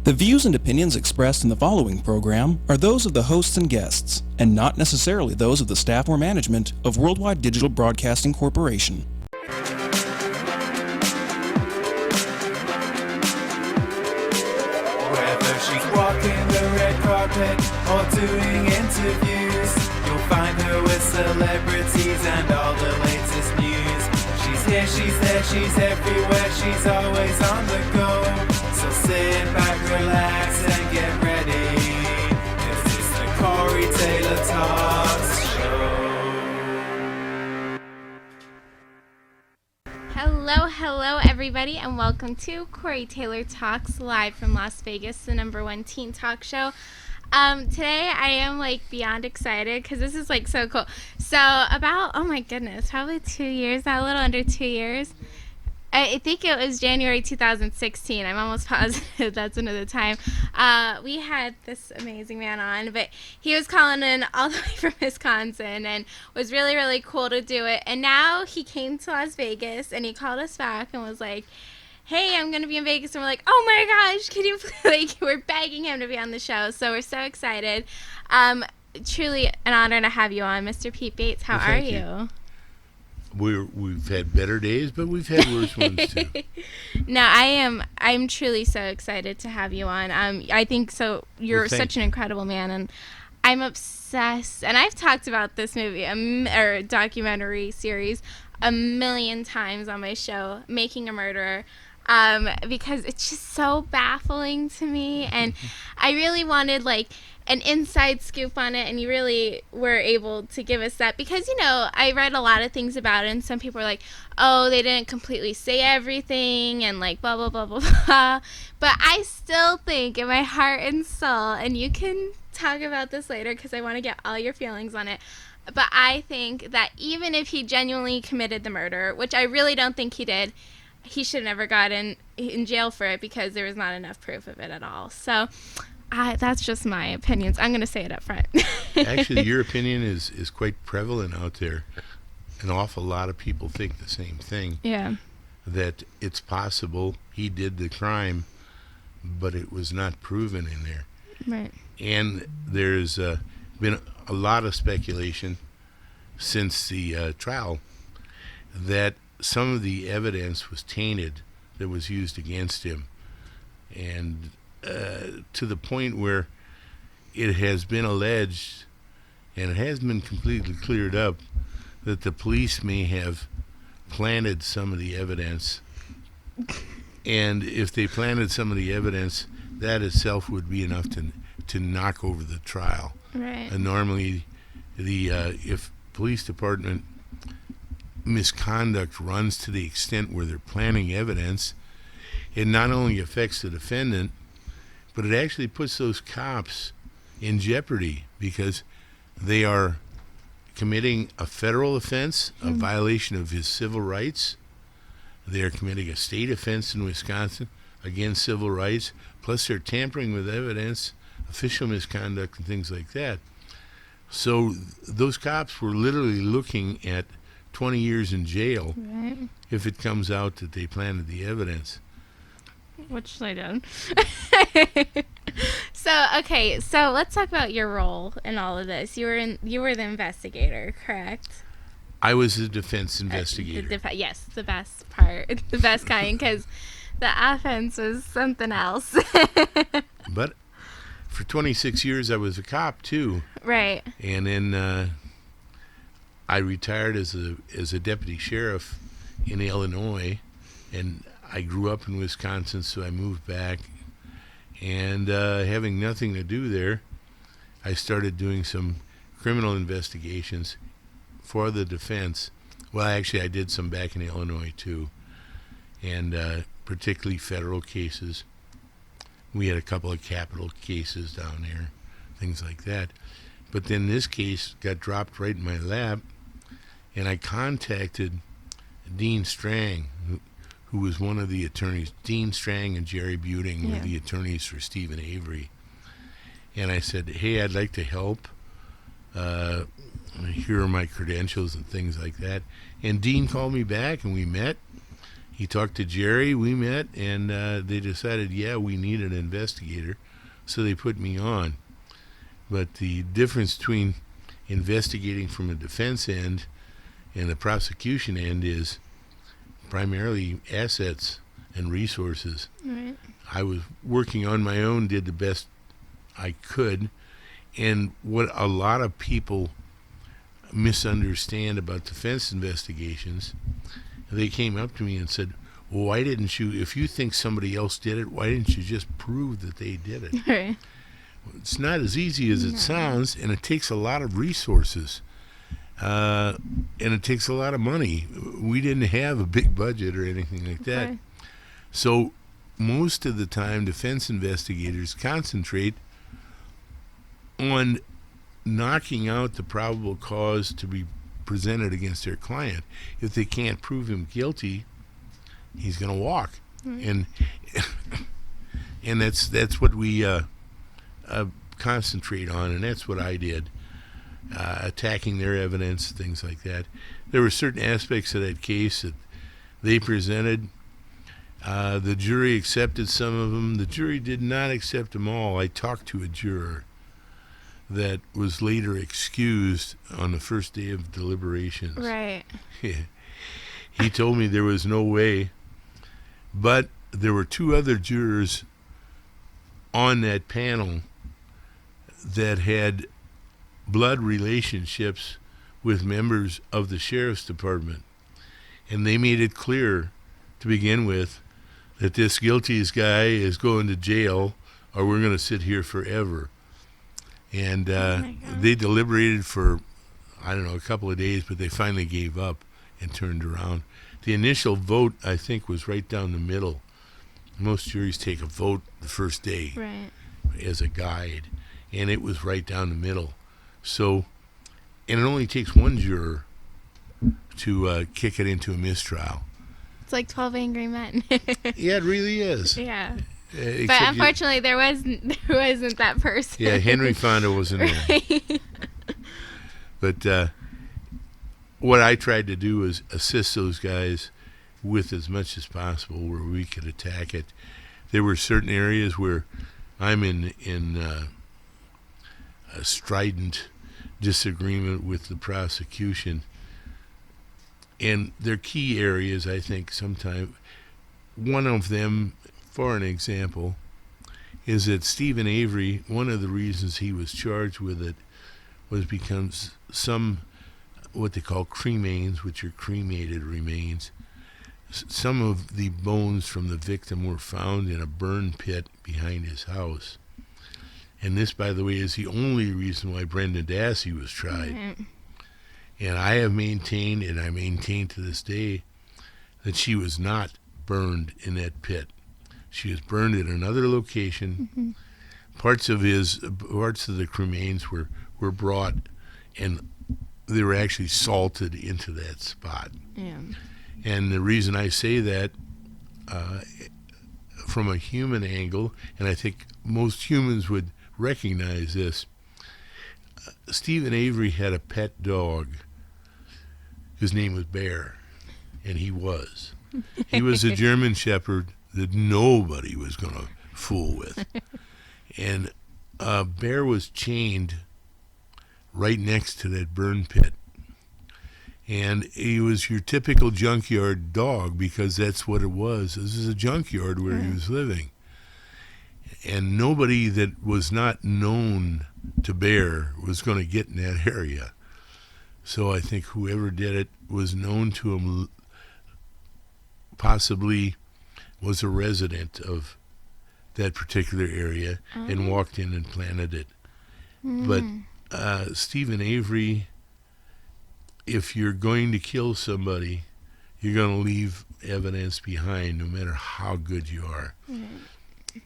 The views and opinions expressed in the following program are those of the hosts and guests, and not necessarily those of the staff or management of Worldwide Digital Broadcasting Corporation. Whether she's walking the red carpet or doing interviews, you'll find her with celebrities and all the latest news. She's here, she's there, she's everywhere, she's always on the go. So sit back, relax, and get ready, 'cause it's the Corey Taylor Talks Show. Hello everybody, and welcome to Corey Taylor Talks, live from Las Vegas, the #1 teen talk show. Today I am beyond excited because this is so cool. So about, oh my goodness, probably 2 years now, a little under 2 years. I think it was January 2016. I'm almost positive that's another time. We had this amazing man on, but he was calling in all the way from Wisconsin and was really, really cool to do it. And now he came to Las Vegas and he called us back and was like, hey, I'm going to be in Vegas. And we're like, oh my gosh, can you please, we're begging him to be on the show. So we're so excited. Truly an honor to have you on, Mr. Pete Baetz. How are you? We've had better days, but we've had worse ones too. No, I'm truly so excited to have you on. I think so. You're such an incredible man, and I'm obsessed. And I've talked about this movie or documentary series a million times on my show, Making a Murderer. Because it's just so baffling to me, and I really wanted an inside scoop on it, and you really were able to give us that, because I read a lot of things about it, and some people are like, oh, they didn't completely say everything, and blah blah blah blah blah, but I still think in my heart and soul, and you can talk about this later because I want to get all your feelings on it, but I think that even if he genuinely committed the murder, which I really don't think he did, he should have never got in jail for it because there was not enough proof of it at all. So that's just my opinions. I'm going to say it up front. Actually, your opinion is quite prevalent out there. An awful lot of people think the same thing. Yeah. That it's possible he did the crime, but it was not proven in there. Right. And there's been a lot of speculation since the trial that some of the evidence was tainted that was used against him, and to the point where it has been alleged, and it has been completely cleared up, that the police may have planted some of the evidence. And if they planted some of the evidence, that itself would be enough to knock over the trial. Right. And normally, if police department misconduct runs to the extent where they're planting evidence, it not only affects the defendant, but it actually puts those cops in jeopardy because they are committing a federal offense, a violation of his civil rights. They are committing a state offense in Wisconsin against civil rights, plus they're tampering with evidence, official misconduct, and things like that. So those cops were literally looking at 20 years in jail, right, if it comes out that they planted the evidence. Which they did. So let's talk about your role in all of this. You were the investigator, correct? I was the defense investigator. Yes, the best part, the best kind, because the offense was something else. But for 26 years, I was a cop too. Right. And then I retired as a deputy sheriff in Illinois, and I grew up in Wisconsin, so I moved back. And having nothing to do there, I started doing some criminal investigations for the defense. Well, actually, I did some back in Illinois too, and particularly federal cases. We had a couple of capital cases down there, things like that. But then this case got dropped right in my lap, and I contacted Dean Strang, who was one of the attorneys. Dean Strang and Jerry Buting were the attorneys for Stephen Avery. And I said, hey, I'd like to help. Here are my credentials and things like that. And Dean called me back, and we met, he talked to Jerry, we met, and they decided, we need an investigator. So they put me on. But the difference between investigating from a defense end and the prosecution end is primarily assets and resources. Right. I was working on my own, did the best I could, and what a lot of people misunderstand about defense investigations, they came up to me and said, well, why didn't you, if you think somebody else did it, why didn't you just prove that they did it? Right. It's not as easy as it sounds, and it takes a lot of resources, and it takes a lot of money. We didn't have a big budget or anything like that. Okay. So most of the time, defense investigators concentrate on knocking out the probable cause to be presented against their client. If they can't prove him guilty, he's going to walk. And that's what we concentrate on, and that's what I did, attacking their evidence, things like that. There were certain aspects of that case that they presented. The jury accepted some of them. The jury did not accept them all. I talked to a juror that was later excused on the first day of deliberations. Right. He told me there was no way, but there were two other jurors on that panel that had blood relationships with members of the sheriff's department, and they made it clear to begin with that this guilty guy is going to jail or we're going to sit here forever. And they deliberated for, a couple of days, but they finally gave up and turned around. The initial vote, I think, was right down the middle. Most juries take a vote the first day as a guide, and it was right down the middle. So, and it only takes one juror to kick it into a mistrial. It's like 12 Angry Men. Yeah, it really is. Yeah. But unfortunately, there wasn't that person. Yeah, Henry Fonda wasn't there. But what I tried to do was assist those guys with as much as possible where we could attack it. There were certain areas where I'm in a strident disagreement with the prosecution. And they're key areas, I think, sometimes. One of them, for an example, is that Stephen Avery, one of the reasons he was charged with it was because some, what they call cremains, which are cremated remains, some of the bones from the victim were found in a burn pit behind his house. And this, by the way, is the only reason why Brenda Dassey was tried. Mm-hmm. And I have maintained, and I maintain to this day, that she was not burned in that pit. She was burned at another location. Mm-hmm. Parts of the cremains were brought, and they were actually salted into that spot. Yeah. And the reason I say that, from a human angle, and I think most humans would recognize this, Stephen Avery had a pet dog. His name was Bear, and he was. He was a German Shepherd that nobody was going to fool with. And Bear was chained right next to that burn pit. And he was your typical junkyard dog because that's what it was. This is a junkyard where he was living. And nobody that was not known to Bear was going to get in that area. So I think whoever did it was known to him, possibly was a resident of that particular area and walked in and planted it. But Stephen Avery, if you're going to kill somebody, you're going to leave evidence behind no matter how good you are.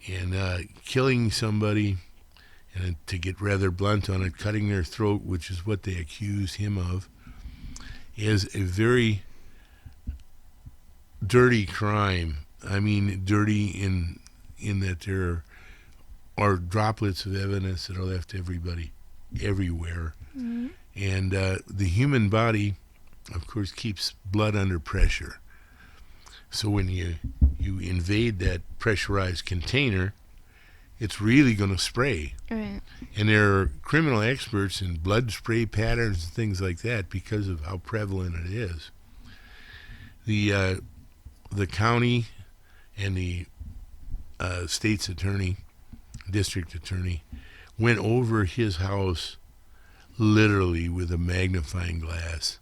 And killing somebody, and to get rather blunt on it, cutting their throat, which is what they accuse him of, is a very dirty crime. I mean, dirty in that there are droplets of evidence that are left everybody, everywhere. Mm-hmm. And the human body, of course, keeps blood under pressure. So when you invade that pressurized container, it's really going to spray. Right. And there are criminal experts in blood spray patterns and things like that because of how prevalent it is. The county and the state's attorney, district attorney, went over his house literally with a magnifying glass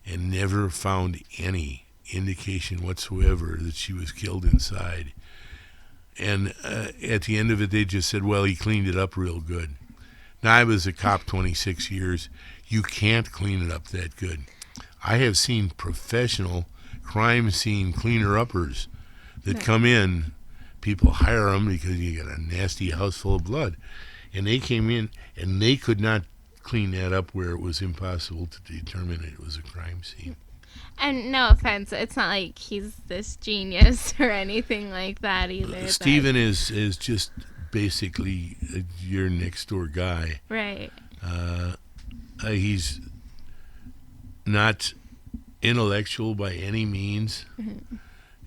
and never found any indication whatsoever that she was killed inside. And at the end of it, they just said, well, he cleaned it up real good. Now, I was a cop 26 years. You can't clean it up that good. I have seen professional crime scene cleaner-uppers that come in. People hire them because you got a nasty house full of blood. And they came in, and they could not clean that up where it was impossible to determine it was a crime scene. And no offense, it's not like he's this genius or anything like that either. Stephen is just basically your next door guy. Right. He's not intellectual by any means,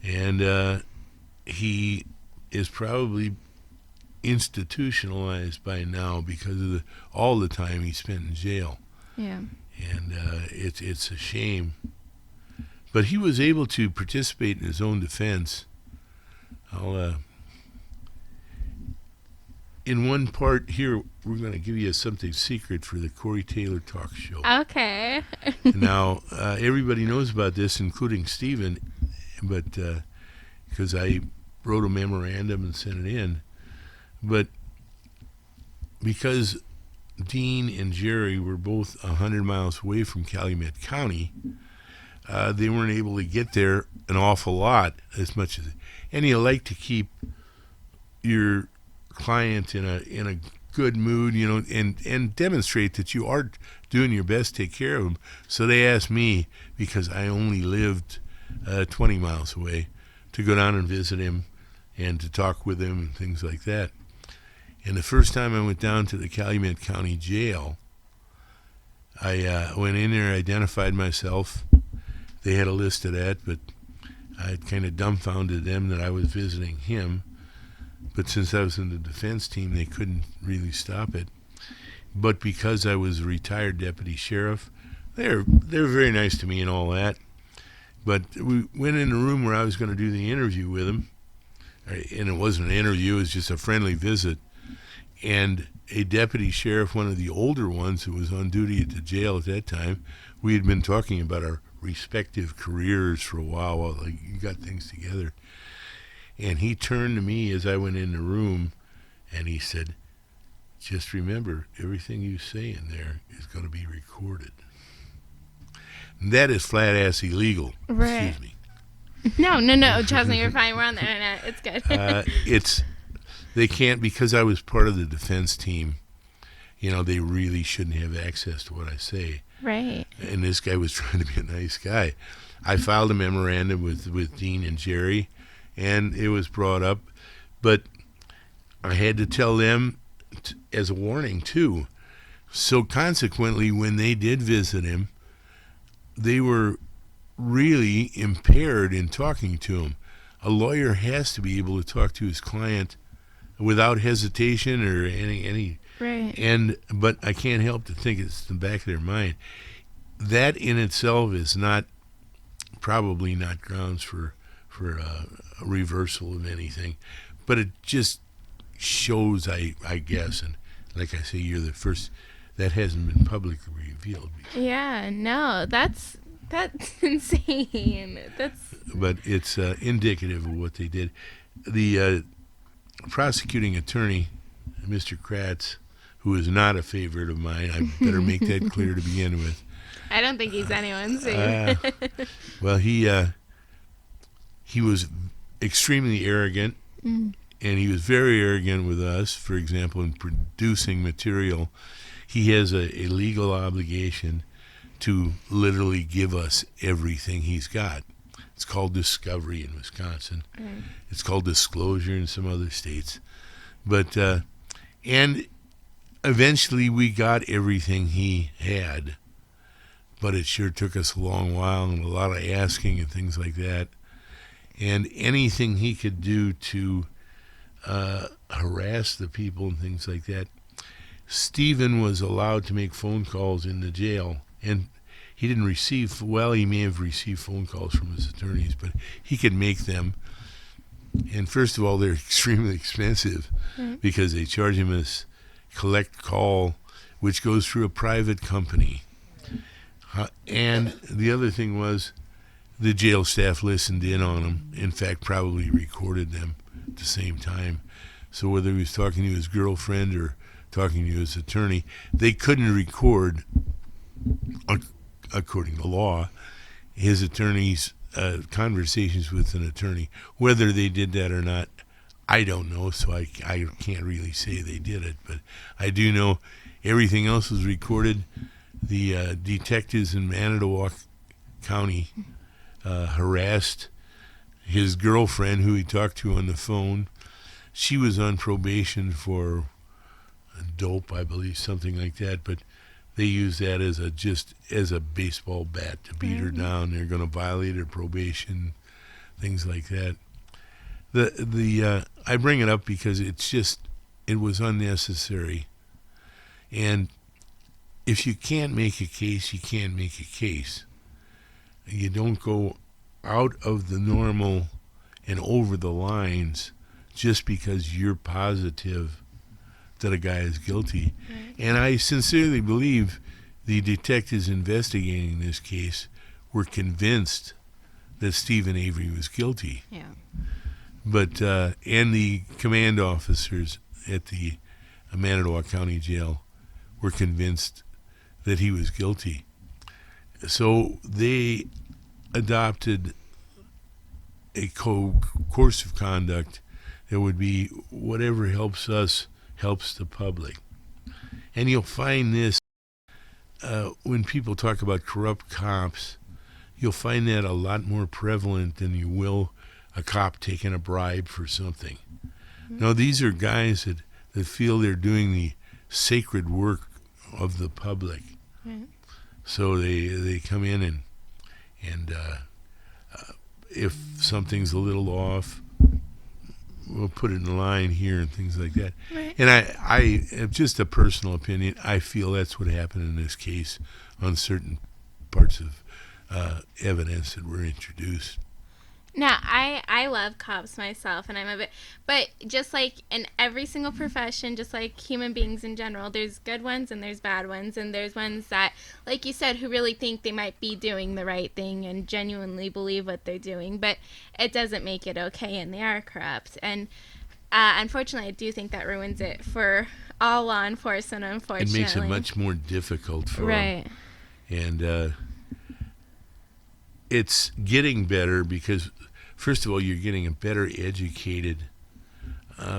and he is probably institutionalized by now because of all the time he spent in jail. Yeah. And it's a shame. But he was able to participate in his own defense. In one part here, we're going to give you something secret for the Corey Taylor Talk Show. Okay. Now, everybody knows about this, including Stephen, but because I wrote a memorandum and sent it in. But because Dean and Jerry were both 100 miles away from Calumet County, they weren't able to get there an awful lot as much as, and you like to keep your client in a good mood, you know, and demonstrate that you are doing your best to take care of them. So they asked me, because I only lived 20 miles away, to go down and visit him and to talk with him and things like that. And the first time I went down to the Calumet County Jail, I went in there, identified myself. They had a list of that, but I kind of dumbfounded them that I was visiting him. But since I was in the defense team, they couldn't really stop it. But because I was a retired deputy sheriff, they were very nice to me and all that. But we went in the room where I was going to do the interview with him, and it wasn't an interview, it was just a friendly visit. And a deputy sheriff, one of the older ones who was on duty at the jail at that time, we had been talking about our respective careers for a while like you got things together. And he turned to me as I went in the room, and he said, just remember, everything you say in there is going to be recorded. And that is flat-ass illegal. Right. Excuse me. No, trust me, you're fine. We're on the internet. It's good. They can't, because I was part of the defense team, you know, they really shouldn't have access to what I say. Right. And this guy was trying to be a nice guy. I filed a memorandum with Dean and Jerry, and it was brought up. But I had to tell them as a warning, too. So consequently, when they did visit him, they were really impaired in talking to him. A lawyer has to be able to talk to his client without hesitation or any right. But I can't help to think it's in the back of their mind. That in itself is probably not grounds for a reversal of anything, but it just shows, I guess, and like I say, you're the first that hasn't been publicly revealed before. Yeah, no, that's insane. But it's indicative of what they did. The prosecuting attorney, Mr. Kratz, who is not a favorite of mine, I better make that clear to begin with. I don't think he's anyone's favorite. Well, he was extremely arrogant, and he was very arrogant with us. For example, in producing material, he has a legal obligation to literally give us everything he's got. It's called discovery in Wisconsin. Mm. It's called disclosure in some other states. But and eventually we got everything he had, but it sure took us a long while and a lot of asking and things like that. and anything he could do to harass the people and things like that. Stephen was allowed to make phone calls in the jail, and he didn't receive, well, he may have received phone calls from his attorneys, but he could make them. And first of all, they're extremely expensive because they charge him as collect call, which goes through a private company. And the other thing was the jail staff listened in on him, in fact, probably recorded them at the same time. So whether he was talking to his girlfriend or talking to his attorney, they couldn't record, according to law, his attorney's conversations with an attorney. Whether they did that or not, I don't know, so I can't really say they did it, but I do know everything else was recorded. The detectives in Manitowoc County harassed his girlfriend, who he talked to on the phone. She was on probation for dope, I believe, something like that, but they use that as a baseball bat to beat her down. They're going to violate her probation, things like that. I bring it up because it was unnecessary. And if you can't make a case, you can't make a case. You don't go out of the normal and over the lines just because you're positive that a guy is guilty. And I sincerely believe the detectives investigating this case were convinced that Stephen Avery was guilty. Yeah. But and the command officers at the Manitowoc County Jail were convinced that he was guilty. So they adopted a course of conduct that would be whatever helps us helps the public. And you'll find this when people talk about corrupt cops, you'll find that a lot more prevalent than you will a cop taking a bribe for something. No, these are guys that feel they're doing the sacred work of the public. So they come in and if something's a little off, we'll put it in line here and things like that. Right. And I just a personal opinion, I feel that's what happened in this case on certain parts of evidence that were introduced. Now, I love cops myself, and I'm a bit, but just like in every single profession, just like human beings in general, there's good ones and there's bad ones, and there's ones that, like you said, who really think they might be doing the right thing and genuinely believe what they're doing, but it doesn't make it okay, and they are corrupt. And unfortunately, I do think that ruins it for all law enforcement, unfortunately. It makes it much more difficult for them. And it's getting better because, first of all, you're getting a better educated,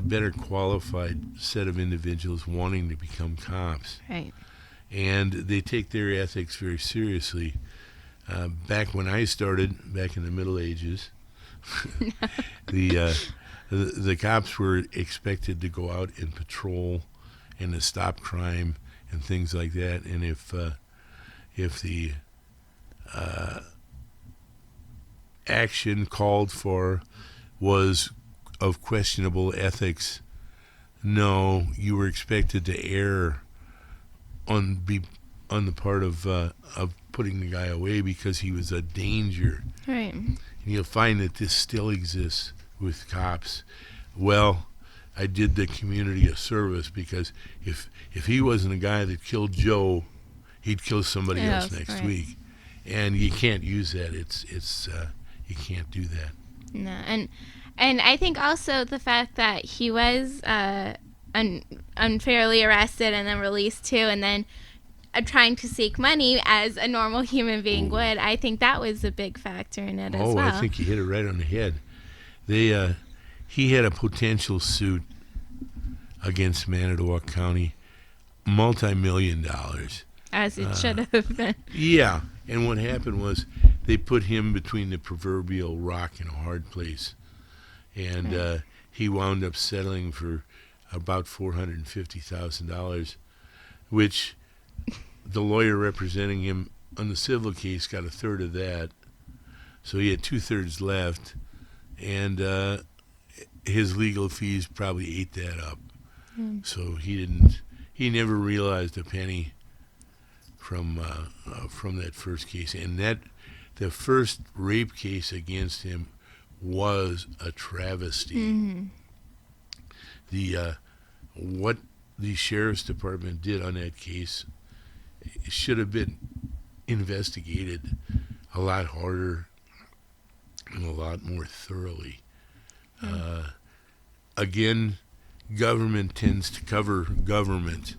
better qualified set of individuals wanting to become cops. Right. And they take their ethics very seriously. Back when I started, back in the Middle Ages, the cops were expected to go out and patrol and to stop crime and things like that. And if the action called for was of questionable ethics, no, you were expected to err on the part of putting the guy away because he was a danger. Right. And you'll find that this still exists with cops. Well, I did the community a service because if he wasn't a guy that killed Joe, he'd kill somebody else next week. And you can't use that. It's you can't do that. No, and I think also the fact that he was unfairly arrested and then released too, and then trying to seek money as a normal human being would, I think that was a big factor in it as well. I think you hit it right on the head. He had a potential suit against Manitowoc County, $multi-million. As it should have been. Yeah, and what happened was they put him between the proverbial rock and a hard place. And he wound up settling for about $450,000, which the lawyer representing him on the civil case got a third of that. So he had 2/3 left. and his legal fees probably ate that up. So he never realized a penny from that first case, and the first rape case against him was a travesty. What the sheriff's department did on that case should have been investigated a lot harder and a lot more thoroughly. Again, government tends to cover government,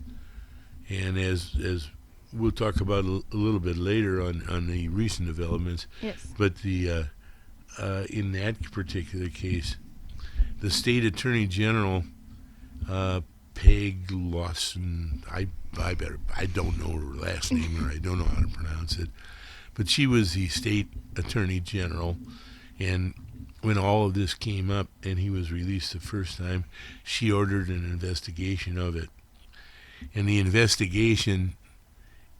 and as we'll talk about a little bit later on the recent developments. Yes. But in that particular case, the state attorney general, Peg Lawson, I don't know her last name, or I don't know how to pronounce it, but she was the state attorney general, and when all of this came up and he was released the first time, she ordered an investigation of it. And the investigation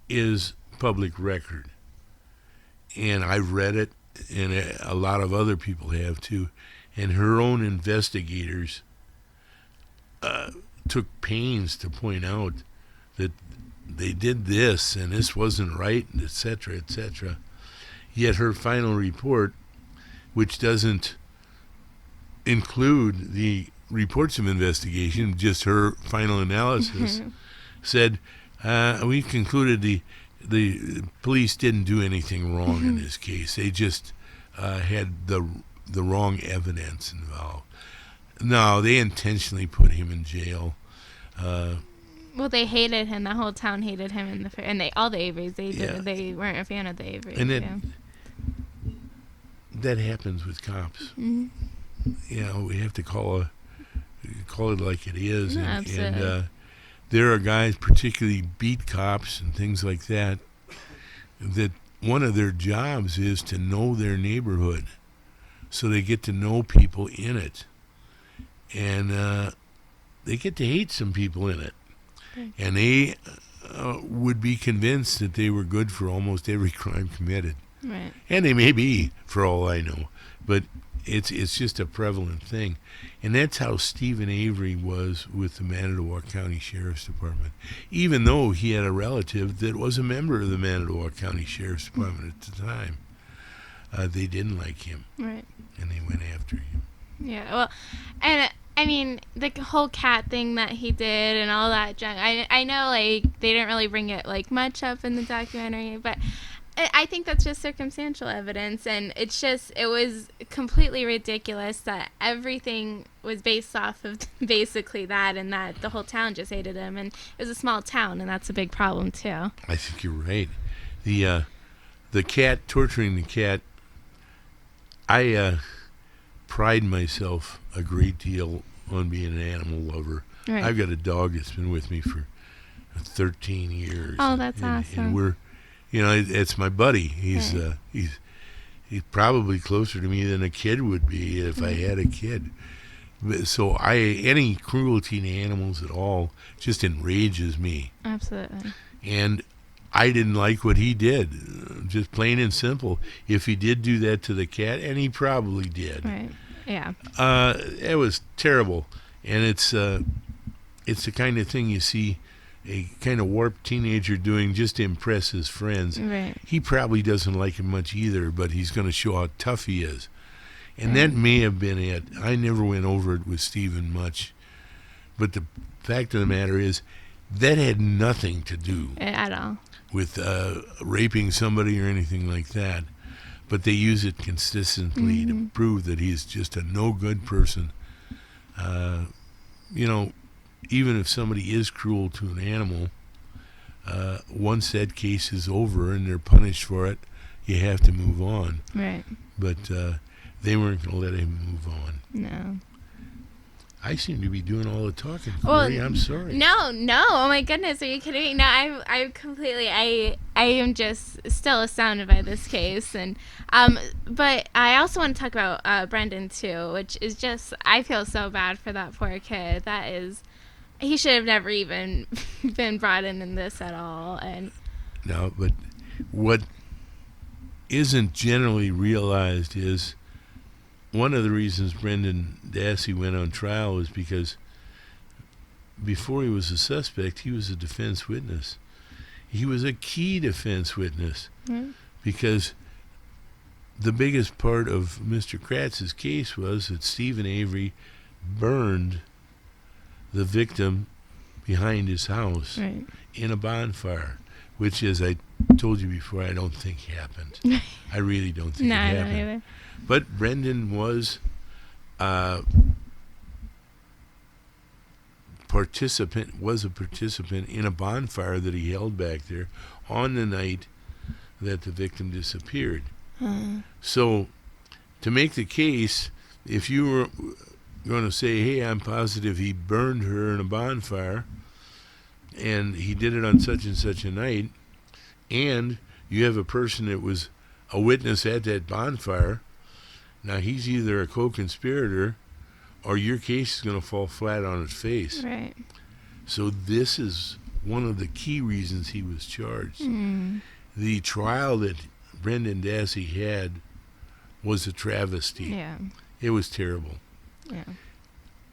is public record. And I've read it, and a lot of other people have too. And her own investigators took pains to point out that they did this and this wasn't right, et cetera, et cetera. Yet her final report, which doesn't include the reports of investigation, just her final analysis, said, we concluded the police didn't do anything wrong in this case. They just had the wrong evidence involved. No, they intentionally put him in jail. Well, they hated him. The whole town hated him, and all the Averys. They weren't a fan of the Averys. And that happens with cops. You know, we have to call it like it is. No, and there are guys, particularly beat cops and things like that one of their jobs is to know their neighborhood, so they get to know people in it, and they get to hate some people in it, and they would be convinced that they were good for almost every crime committed. Right. And they may be, for all I know, but it's just a prevalent thing. And that's how Stephen Avery was with the Manitowoc County Sheriff's Department. Even though he had a relative that was a member of the Manitowoc County Sheriff's Department at the time, they didn't like him. Right. And they went after him. Yeah, well, and I mean, the whole cat thing that he did and all that junk, I know, like, they didn't really bring it, like, much up in the documentary, but I think that's just circumstantial evidence, and it was completely ridiculous that everything was based off of basically that, and that the whole town just hated him, and it was a small town, and that's a big problem too. I think you're right. The cat, torturing the cat, I pride myself a great deal on being an animal lover. Right. I've got a dog that's been with me for 13 years. Oh, that's awesome. And we're, it's my buddy. He's probably closer to me than a kid would be if I had a kid. So any cruelty to animals at all just enrages me. Absolutely. And I didn't like what he did, just plain and simple. If he did do that to the cat, and he probably did. Right. Yeah. It was terrible, and it's the kind of thing you see a kind of warped teenager doing just to impress his friends. Right. He probably doesn't like it much either, but he's going to show how tough he is. And that may have been it. I never went over it with Stephen much, but the fact of the matter is that had nothing to do at all with raping somebody or anything like that. But they use it consistently to prove that he's just a no-good person. Even if somebody is cruel to an animal, once that case is over and they're punished for it, you have to move on. Right. But they weren't going to let him move on. No. I seem to be doing all the talking, Well, Corey. I'm sorry. No. Oh my goodness, are you kidding me? No, I completely. I am just still astounded by this case, and but I also want to talk about Brendan too, which is just, I feel so bad for that poor kid. That is, he should have never even been brought in this at all. And no, but what isn't generally realized is one of the reasons Brendan Dassey went on trial was because before he was a suspect, he was a defense witness. He was a key defense witness because the biggest part of Mr. Kratz's case was that Stephen Avery burned the victim behind his house in a bonfire, which, as I told you before, I don't think happened. I really don't think it happened. I don't either. But Brendan was a participant in a bonfire that he held back there on the night that the victim disappeared. So to make the case, if you were going to say, hey, I'm positive he burned her in a bonfire and he did it on such and such a night, and you have a person that was a witness at that bonfire, now he's either a co-conspirator or your case is going to fall flat on its face. Right. So this is one of the key reasons he was charged. The trial that Brendan Dassey had was a travesty. Yeah. It was terrible. Yeah.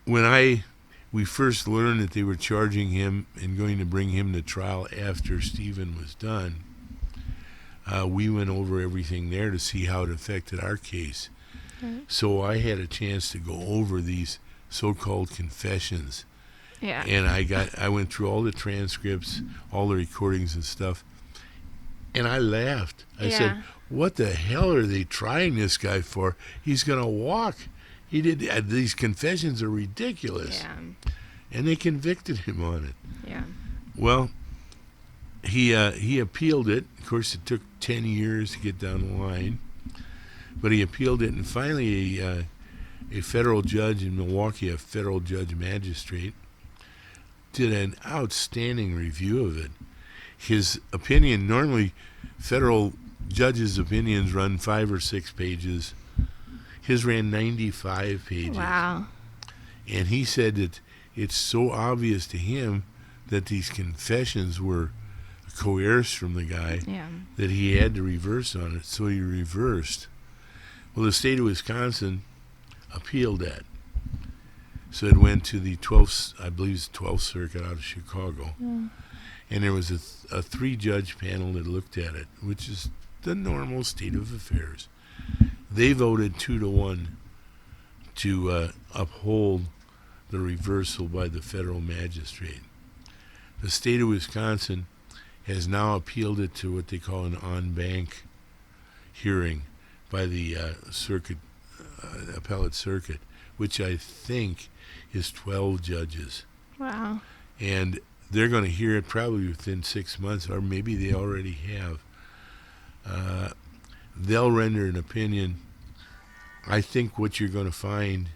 When we first learned that they were charging him and going to bring him to trial after Stephen was done, we went over everything there to see how it affected our case. So I had a chance to go over these so-called confessions. Yeah. And I went through all the transcripts, all the recordings and stuff, and I laughed. I said, what the hell are they trying this guy for? He's going to walk. These confessions are ridiculous. Yeah. And they convicted him on it. Yeah. Well, he appealed it. Of course, it took 10 years to get down the line. But he appealed it, and finally a federal judge in Milwaukee, a federal judge magistrate, did an outstanding review of it. His opinion, normally federal judges' opinions run 5 or 6 pages. His ran 95 pages. Wow. And he said that it's so obvious to him that these confessions were coerced from the guy that he had to reverse on it, so he reversed. Well, the state of Wisconsin appealed that. So it went to the 12th, I believe it's 12th Circuit out of Chicago. And there was a 3-judge panel that looked at it, which is the normal state of affairs. They voted 2-1 to uphold the reversal by the federal magistrate. The state of Wisconsin has now appealed it to what they call an en-banc hearing by the appellate circuit, which I think is 12 judges. Wow. And they're going to hear it probably within 6 months, or maybe they already have. They'll render an opinion. I think what you're going to find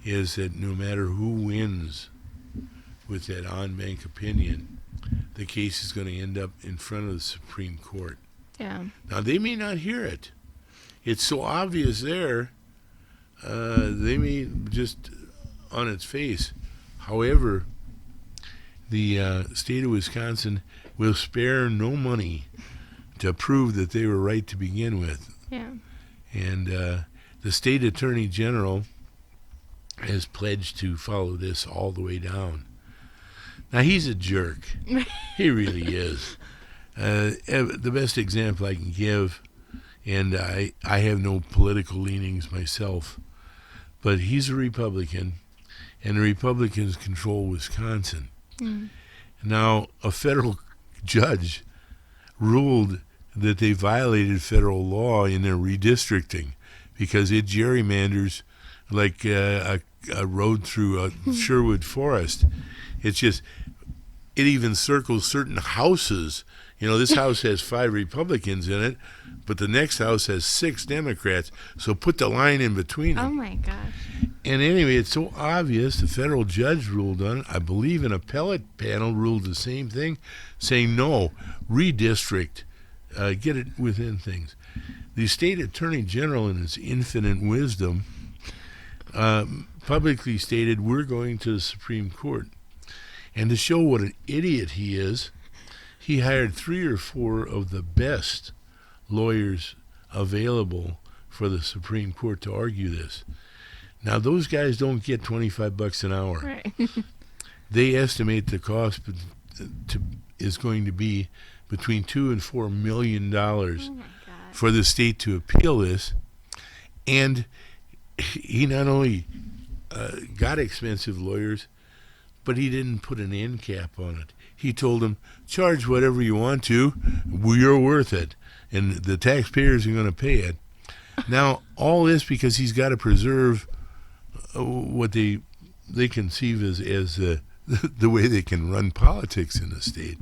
is that no matter who wins with that en-banc opinion, the case is going to end up in front of the Supreme Court. Yeah. Now, they may not hear it. It's so obvious there, they may just on its face. However, the state of Wisconsin will spare no money to prove that they were right to begin with. Yeah. And the state attorney general has pledged to follow this all the way down. Now, he's a jerk. He really is. The best example I can give, and I have no political leanings myself, but he's a Republican, and the Republicans control Wisconsin. Now, a federal judge ruled that they violated federal law in their redistricting because it gerrymanders like a road through a Sherwood forest. It's just, it even circles certain houses. You know, this house has 5 Republicans in it, but the next house has 6 Democrats. So put the line in between them. Oh, my gosh. And anyway, it's so obvious. The federal judge ruled on it. I believe an appellate panel ruled the same thing, saying no, redistrict, get it within things. The state attorney general, in his infinite wisdom, publicly stated, we're going to the Supreme Court. And to show what an idiot he is, he hired 3 or 4 of the best lawyers available for the Supreme Court to argue this. Now, those guys don't get $25 an hour. Right. They estimate the cost is going to be between $2 and $4 million for the state to appeal this. And he not only got expensive lawyers, but he didn't put an end cap on it. He told them, charge whatever you want to, you're worth it, and the taxpayers are going to pay it. Now, all this because he's got to preserve what they conceive as the way they can run politics in the state.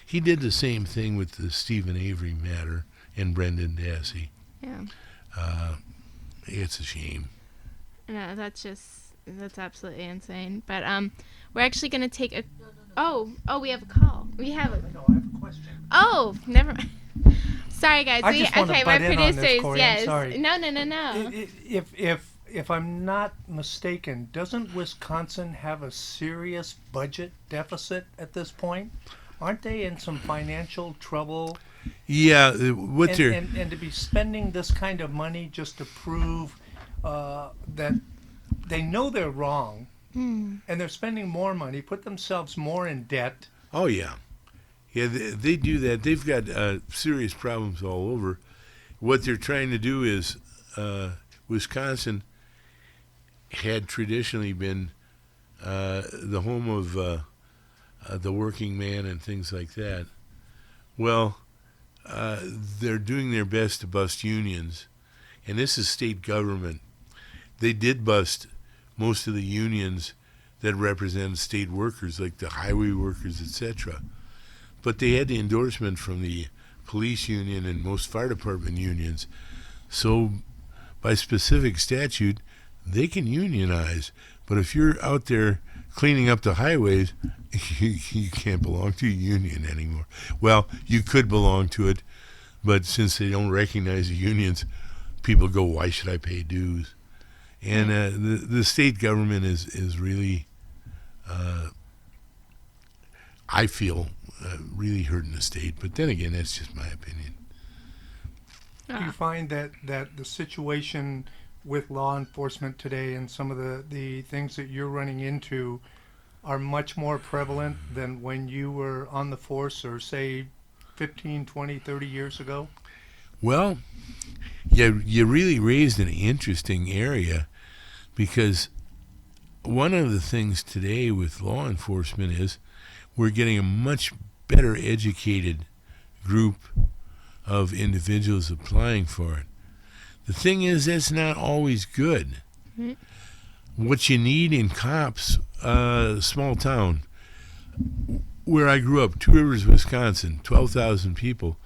He did the same thing with the Stephen Avery matter and Brendan Dassey. Yeah. It's a shame. No, that's absolutely insane. But we're actually going to take a... Oh, we have a call. We have a... No, I have a question. Oh, never mind. Sorry, guys. I just want to butt in on this, Corey. Yes. I'm sorry. No. If I'm not mistaken, doesn't Wisconsin have a serious budget deficit at this point? Aren't they in some financial trouble? Yeah, and to be spending this kind of money just to prove that they know they're wrong, and they're spending more money, put themselves more in debt. Oh, yeah. Yeah, they do that. They've got serious problems all over. What they're trying to do is Wisconsin had traditionally been the home of the working man and things like that. Well, they're doing their best to bust unions, and this is state government. They did bust most of the unions that represent state workers, like the highway workers, etc. But they had the endorsement from the police union and most fire department unions. So by specific statute, they can unionize. But if you're out there cleaning up the highways, you can't belong to a union anymore. Well, you could belong to it, but since they don't recognize the unions, people go, why should I pay dues? And the state government is really, I feel, really hurting the state. But then again, that's just my opinion. Do you find that the situation with law enforcement today and some of the things that you're running into are much more prevalent than when you were on the force, or say 15, 20, 30 years ago? Well, you really raised an interesting area, because one of the things today with law enforcement is we're getting a much better educated group of individuals applying for it. The thing is, that's not always good. Mm-hmm. What you need in cops, small town, where I grew up, Two Rivers, Wisconsin, 12,000 people,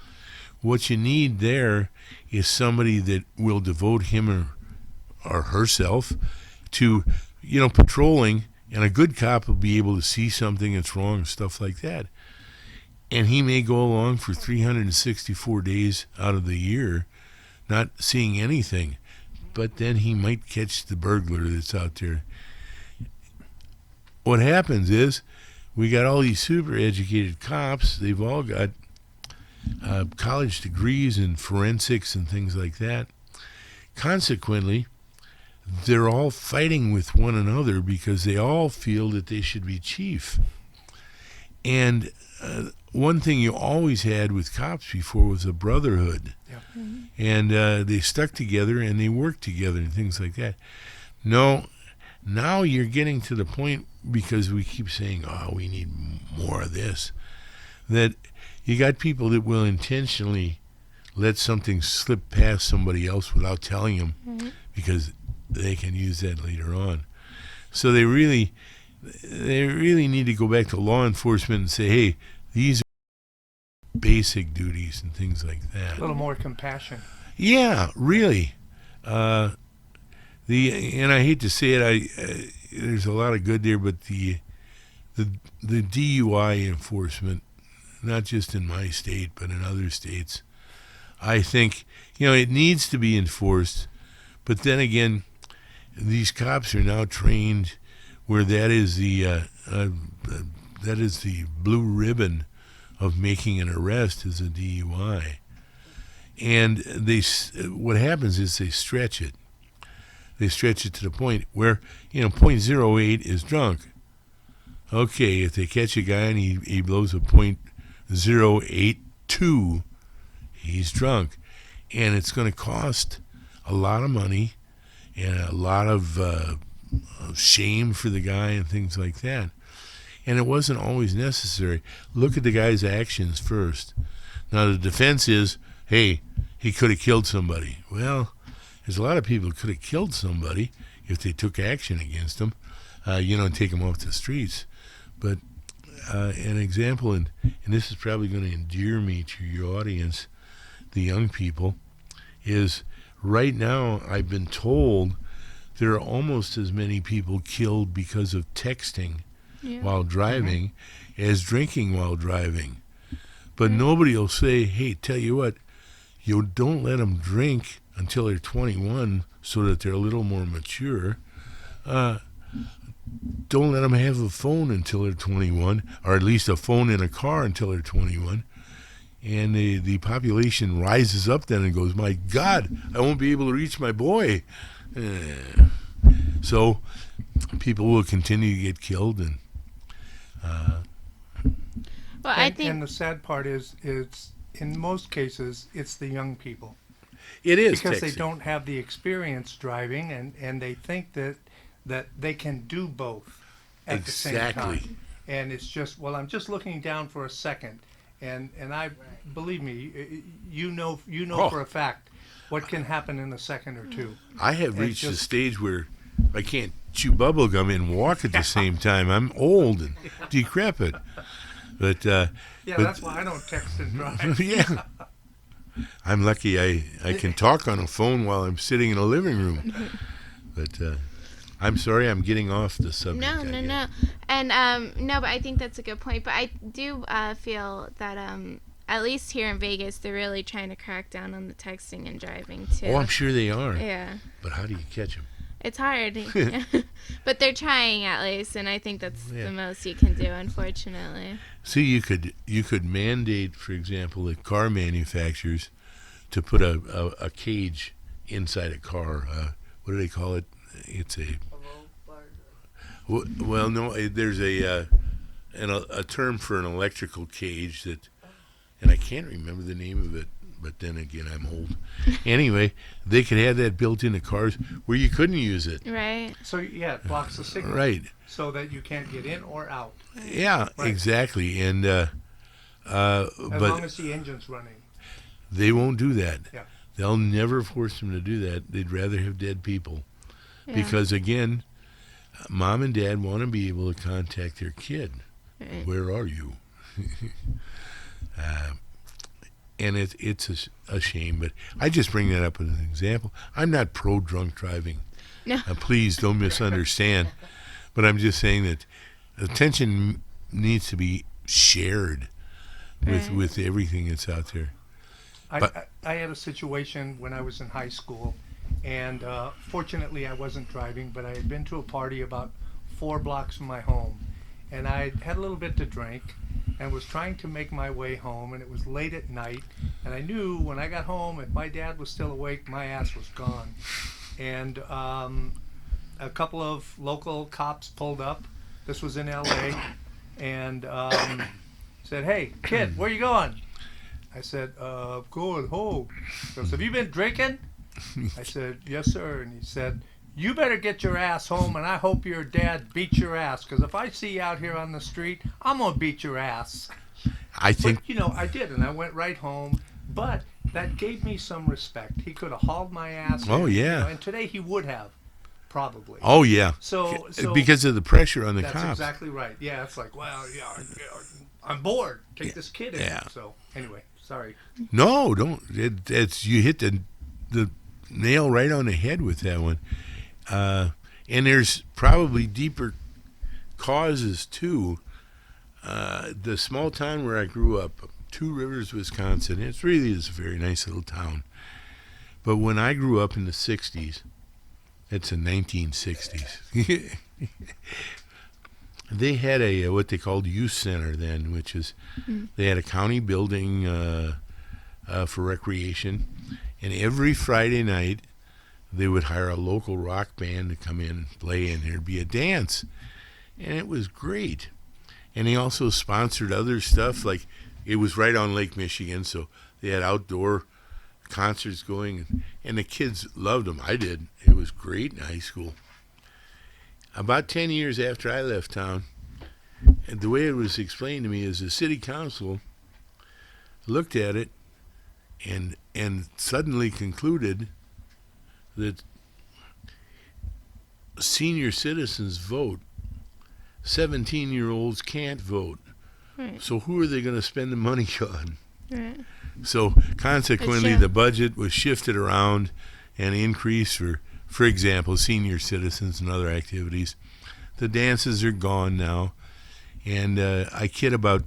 what you need there is somebody that will devote him or herself to, patrolling, and a good cop will be able to see something that's wrong and stuff like that. And he may go along for 364 days out of the year not seeing anything, but then he might catch the burglar that's out there. What happens is we got all these super educated cops. They've all got college degrees in forensics and things like that. Consequently, they're all fighting with one another because they all feel that they should be chief. And one thing you always had with cops before was a brotherhood. Yeah. Mm-hmm. And they stuck together and they worked together and things like that. No, now you're getting to the point, because we keep saying, we need more of this, that you got people that will intentionally let something slip past somebody else without telling them, mm-hmm. because they can use that later on. So they really need to go back to law enforcement and say, hey, these are basic duties and things like that. A little more compassion. Yeah, really. And I hate to say it, there's a lot of good there, but the DUI enforcement, not just in my state but in other states, I think it needs to be enforced. But then again, these cops are now trained where that is the blue ribbon of making an arrest is a DUI. And what happens is they stretch it. They stretch it to the point where, .08 is drunk. Okay, if they catch a guy and he blows a .082, he's drunk. And it's going to cost a lot of money and a lot of shame for the guy and things like that. And it wasn't always necessary. Look at the guy's actions first. Now, the defense is, hey, he could have killed somebody. Well, there's a lot of people who could have killed somebody if they took action against them, and take them off the streets. But an example, and this is probably going to endear me to your audience, the young people, is right now I've been told there are almost as many people killed because of texting while driving as drinking while driving. But nobody will say, hey, tell you what, you don't let them drink until they're 21 so that they're a little more mature. Don't let them have a phone until they're 21, or at least a phone in a car until they're 21. And the population rises up then and goes, my God, I won't be able to reach my boy. So people will continue to get killed. And I think, and the sad part is in most cases, it's the young people. It is because texting. they don't have the experience driving, and they think that they can do both at the same time. And it's just, well, I'm just looking down for a second, and I believe me, you know for a fact what can happen in a second or two. I have reached the stage where I can't chew bubble gum and walk at the same time. I'm old and decrepit. But that's why I don't text and drive. Yeah. I'm lucky I can talk on a phone while I'm sitting in a living room. But I'm sorry I'm getting off the subject. No. And but I think that's a good point. But I do feel that at least here in Vegas, they're really trying to crack down on the texting and driving too. Oh, I'm sure they are. Yeah. But how do you catch them? It's hard. But they're trying at least, and I think that's the most you can do, unfortunately. See, you could mandate, for example, the car manufacturers to put a cage inside a car. What do they call it? It's a well, no. There's a term for an electrical cage that, and I can't remember the name of it. But then again, I'm old. Anyway, they could have that built into cars where you couldn't use it. Right. So it blocks the signal. Right. So that you can't get in or out. Yeah, right. Exactly. And as long as the engine's running. They won't do that. Yeah. They'll never force them to do that. They'd rather have dead people. Yeah. Because again, mom and dad want to be able to contact their kid. Right. Where are you? And it's a shame, but I just bring that up as an example. I'm not pro-drunk driving. No. Please don't misunderstand. But I'm just saying that attention needs to be shared with everything that's out there. I had a situation when I was in high school, and fortunately I wasn't driving, but I had been to a party about 4 blocks from my home, and I had a little bit to drink, and was trying to make my way home, and it was late at night, and I knew when I got home, if my dad was still awake, my ass was gone. And a couple of local cops pulled up. This was in LA, and said, "Hey, kid, where you going?" I said, "Going home." He goes, "Have you been drinking?" I said, "Yes, sir." And he said, "You better get your ass home, and I hope your dad beats your ass, because if I see you out here on the street, I'm going to beat your ass." I think... But, I did, and I went right home, but that gave me some respect. He could have hauled my ass. Oh, yeah. And today he would have, probably. Oh, yeah. So because of the pressure on the cops. That's exactly right. Yeah, it's like, well, I'm bored. Take this kid in. Yeah. So, anyway, sorry. No, don't. You hit the nail right on the head with that one. And there's probably deeper causes too. The small town where I grew up, Two Rivers, Wisconsin, it really is a very nice little town. But when I grew up in the 60s, it's the 1960s, they had what they called youth center then, which is they had a county building, for recreation. And every Friday night, they would hire a local rock band to come in and play, and there'd be a dance. And it was great. And he also sponsored other stuff, like it was right on Lake Michigan, so they had outdoor concerts going, and the kids loved them. I did. It was great in high school. About 10 years after I left town, and the way it was explained to me is the city council looked at it and suddenly concluded that senior citizens vote. 17-year-olds can't vote. Right. So who are they going to spend the money on? Right. So consequently, the budget was shifted around and increased for example, senior citizens and other activities. The dances are gone now. And I kid about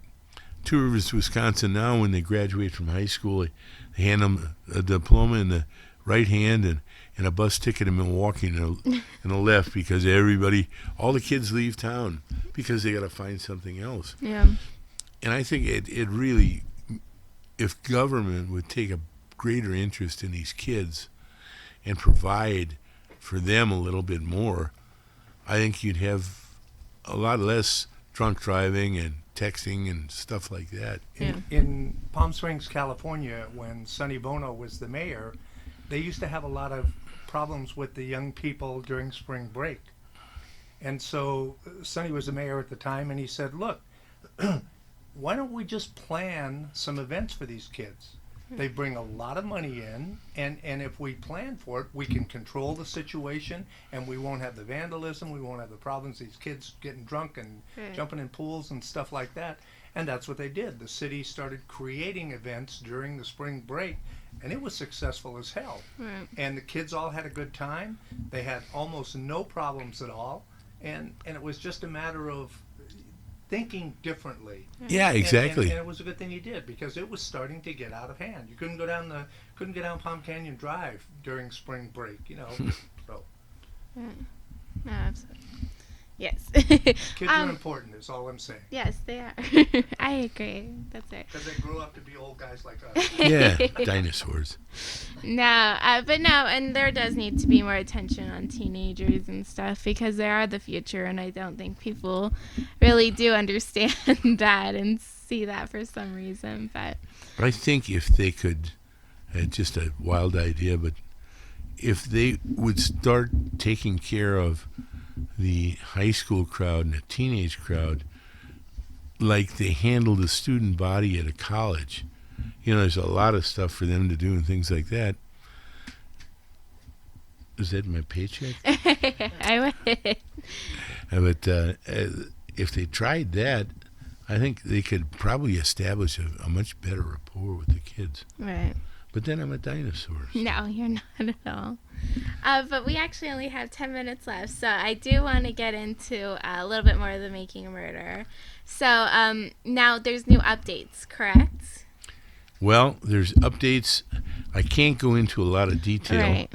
Two Rivers, Wisconsin now, when they graduate from high school, they hand them a diploma in the right hand and a bus ticket in Milwaukee in the left, because all the kids leave town because they got to find something else. Yeah. And I think it really, if government would take a greater interest in these kids and provide for them a little bit more, I think you'd have a lot less drunk driving and texting and stuff like that. In Palm Springs, California, when Sonny Bono was the mayor, they used to have a lot of problems with the young people during spring break. And so Sonny was the mayor at the time, and he said, look, why don't we just plan some events for these kids? They bring a lot of money in, and if we plan for it, we can control the situation, and we won't have the vandalism, we won't have the problems, these kids getting drunk and jumping in pools and stuff like that. And that's what they did. The city started creating events during the spring break, and it was successful as hell. Right. And the kids all had a good time. They had almost no problems at all, and it was just a matter of thinking differently. Yeah, exactly. And it was a good thing he did, because it was starting to get out of hand. You couldn't go down Palm Canyon Drive during spring break, So No, absolutely. Yes. kids are important, is all I'm saying. Yes, they are. I agree. That's it. Because they grew up to be old guys like us. Yeah, dinosaurs. No, and there does need to be more attention on teenagers and stuff, because they are the future, and I don't think people really do understand that and see that for some reason. But I think if they could, just a wild idea, but if they would start taking care of the high school crowd and the teenage crowd like they handle the student body at a college. There's a lot of stuff for them to do and things like that. Is that my paycheck? I would. But if they tried that, I think they could probably establish a much better rapport with the kids. Right. But then I'm a dinosaur. No, you're not at all. But we actually only have 10 minutes left, so I do want to get into a little bit more of the Making a Murderer. So now there's new updates, correct? Well, there's updates. I can't go into a lot of detail.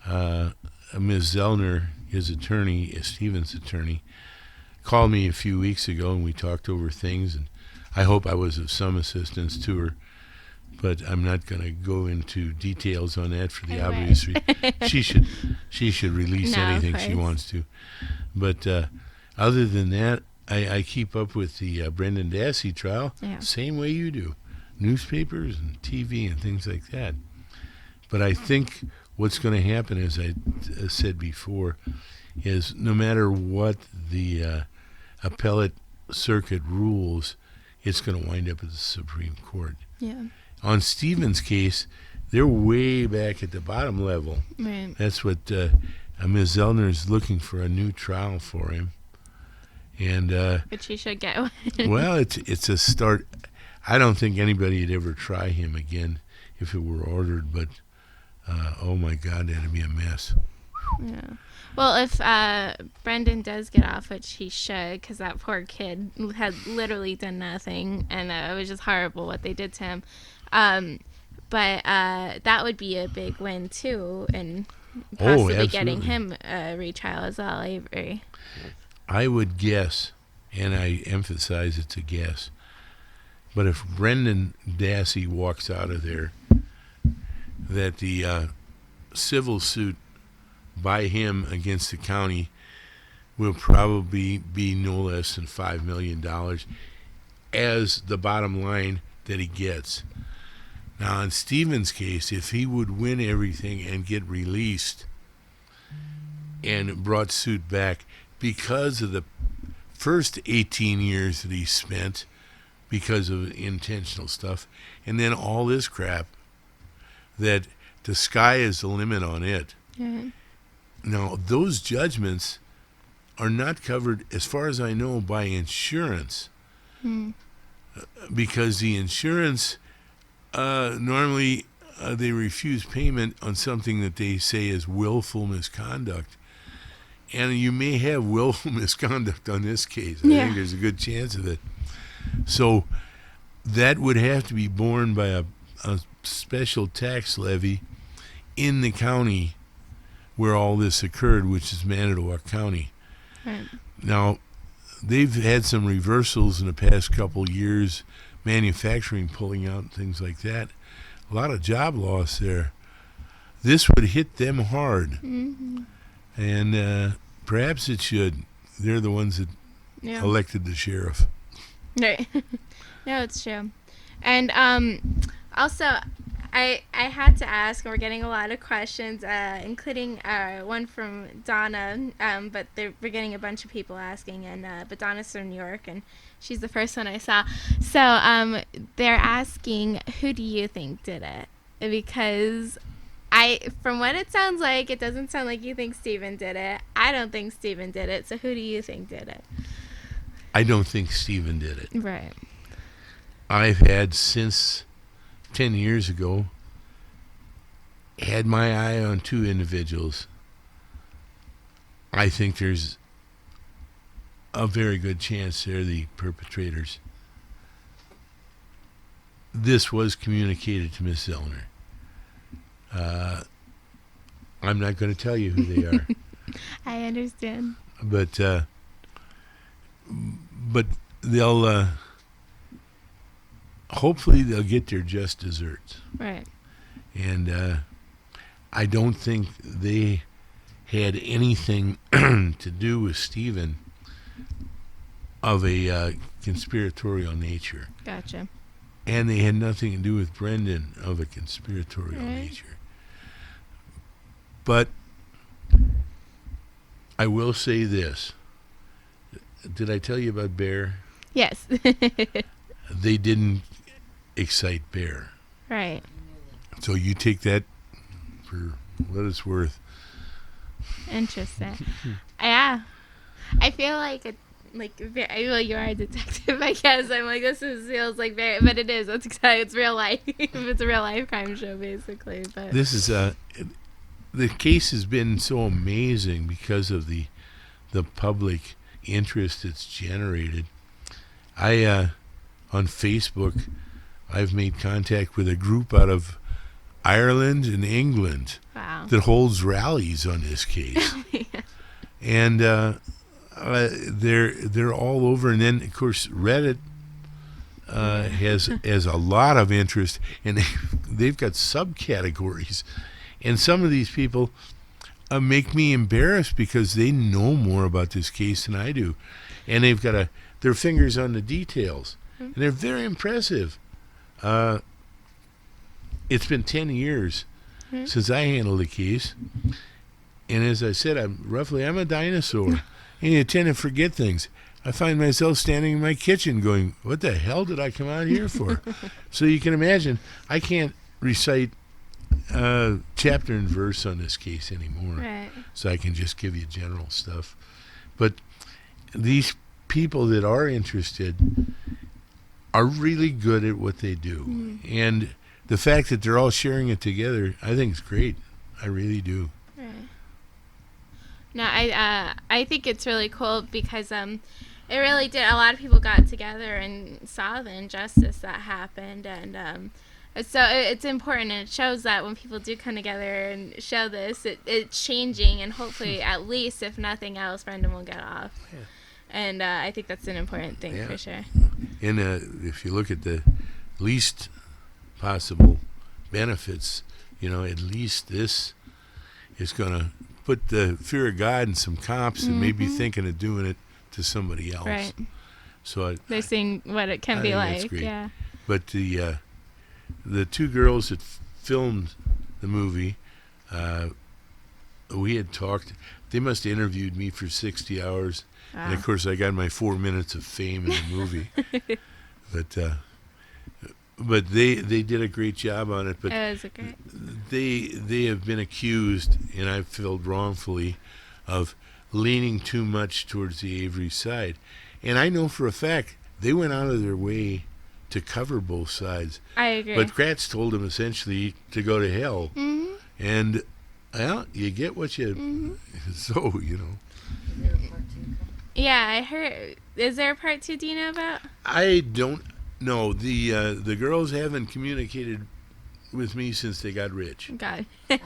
Right. Ms. Zellner, his attorney, Stephen's attorney, called me a few weeks ago, and we talked over things, and I hope I was of some assistance to her. But I'm not going to go into details on that for the obvious reason. She should release anything she wants to. But other than that, I keep up with the Brendan Dassey trial, same way you do, newspapers and TV and things like that. But I think what's going to happen, as I said before, is no matter what the appellate circuit rules, it's going to wind up at the Supreme Court. Yeah. On Stephen's case, they're way back at the bottom level. Right. That's what Ms. Zellner is looking for, a new trial for him. And but she should get one. Well, it's a start. I don't think anybody would ever try him again if it were ordered, but oh my God, that'd be a mess. Yeah. Well, if Brendan does get off, which he should, because that poor kid had literally done nothing, and it was just horrible what they did to him. But that would be a big win, too, and possibly getting him a retrial as well, Avery. I would guess, and I emphasize it's a guess, but if Brendan Dassey walks out of there that the civil suit by him against the county will probably be no less than $5 million as the bottom line that he gets. Now, in Stephen's case, if he would win everything and get released and brought suit back because of the first 18 years that he spent because of intentional stuff, and then all this crap, that the sky is the limit on it. Mm-hmm. Now, those judgments are not covered, as far as I know, by insurance. Because the insurance, normally they refuse payment on something that they say is willful misconduct. And you may have willful misconduct on this case. I think there's a good chance of it. So that would have to be borne by a special tax levy in the county where all this occurred, which is Manitowoc County. Right. Now, they've had some reversals in the past couple years, manufacturing pulling out and things like that. A lot of job loss there. This would hit them hard. Mm-hmm. And perhaps it should. They're the ones that elected the sheriff. Right. No, it's true. And also, I had to ask, and we're getting a lot of questions, including one from Donna, but we're getting a bunch of people asking, but Donna's from New York, and she's the first one I saw. So they're asking, who do you think did it? Because from what it sounds like, it doesn't sound like you think Stephen did it. I don't think Stephen did it, so who do you think did it? I don't think Stephen did it. Right. I've had since 10 years ago, had my eye on two individuals. I think there's a very good chance they're the perpetrators. This was communicated to Miss Zellner. I'm not going to tell you who they are. I understand. But they'll hopefully they'll get their just desserts. Right. And I don't think they had anything to do with Stephen of a conspiratorial nature. Gotcha. And they had nothing to do with Brendan of a conspiratorial nature. But I will say this. Did I tell you about Bear? Yes. They didn't excite Bear. Right. So you take that for what it's worth. Interesting. Yeah. I feel like well, you are a detective, I guess. I'm like, feels like very, but it is. That's exactly. It's real life. It's a real life crime show, basically. But this is the case has been so amazing because of the public interest it's generated. I on Facebook, I've made contact with a group out of Ireland and England that holds rallies on this case. And they're all over, and then of course Reddit has a lot of interest, and they've got subcategories, and some of these people make me embarrassed because they know more about this case than I do, and they've got their fingers on the details, and they're very impressive. It's been 10 years since I handled the case, and as I said, I'm a dinosaur, and you tend to forget things. I find myself standing in my kitchen going, what the hell did I come out here for? So you can imagine, I can't recite chapter and verse on this case anymore. Right. So I can just give you general stuff. But these people that are interested are really good at what they do. And the fact that they're all sharing it together, I think is great. I really do. Right. No, I think it's really cool because it really did. A lot of people got together and saw the injustice that happened, and so it's important, and it shows that when people do come together and show this, it's changing, and hopefully, at least if nothing else, Brendan will get off. Yeah. And I think that's an important thing for sure. And if you look at the least possible benefits, at least this is going to put the fear of God in some cops and maybe thinking of doing it to somebody else. Right. So they're seeing what it can be like. That's great. Yeah. But the two girls that filmed the movie, we had talked. They must have interviewed me for 60 hours. Wow. And, of course, I got my 4 minutes of fame in the movie. But they did a great job on it. But It was great. they have been accused, and I've felt wrongfully, of leaning too much towards the Avery side. And I know for a fact they went out of their way to cover both sides. I agree. But Kratz told them essentially to go to hell. Mm-hmm. And, well, you get what you... So, Yeah, I heard. Is there a part 2? Do you know about? I don't know. The girls haven't communicated with me since they got rich. God. A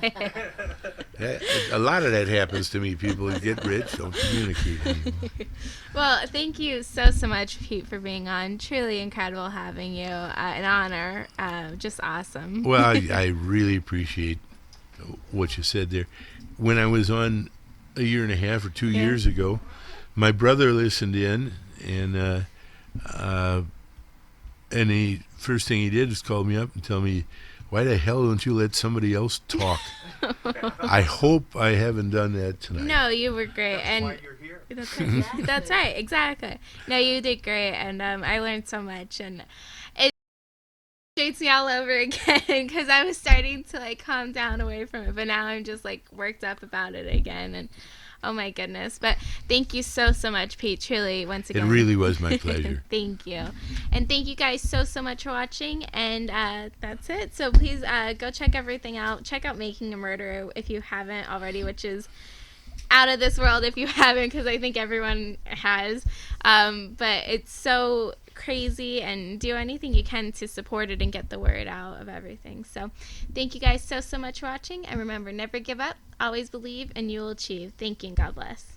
lot of that happens to me. People that get rich don't communicate anymore. Well, thank you so much, Pete, for being on. Truly incredible having you. An honor. Just awesome. Well, I really appreciate what you said there. When I was on a year and a half or 2 years ago, my brother listened in, and the first thing he did was call me up and tell me, "Why the hell don't you let somebody else talk?" I hope I haven't done that tonight. No, you were great. And Why you're here. that's right. That's right. Exactly. No, you did great, and I learned so much, and it shakes me all over again because I was starting to calm down away from it, but now I'm just worked up about it again, and oh my goodness. But thank you so much, Pete. Truly, once again. It really was my pleasure. Thank you. And thank you guys so much for watching. And that's it. So please go check everything out. Check out Making a Murderer if you haven't already, which is out of this world if you haven't, because I think everyone has. But it's so crazy, and do anything you can to support it and get the word out of everything. So thank you guys so much for watching, and remember, never give up, always believe, and you will achieve. Thank you, and God bless.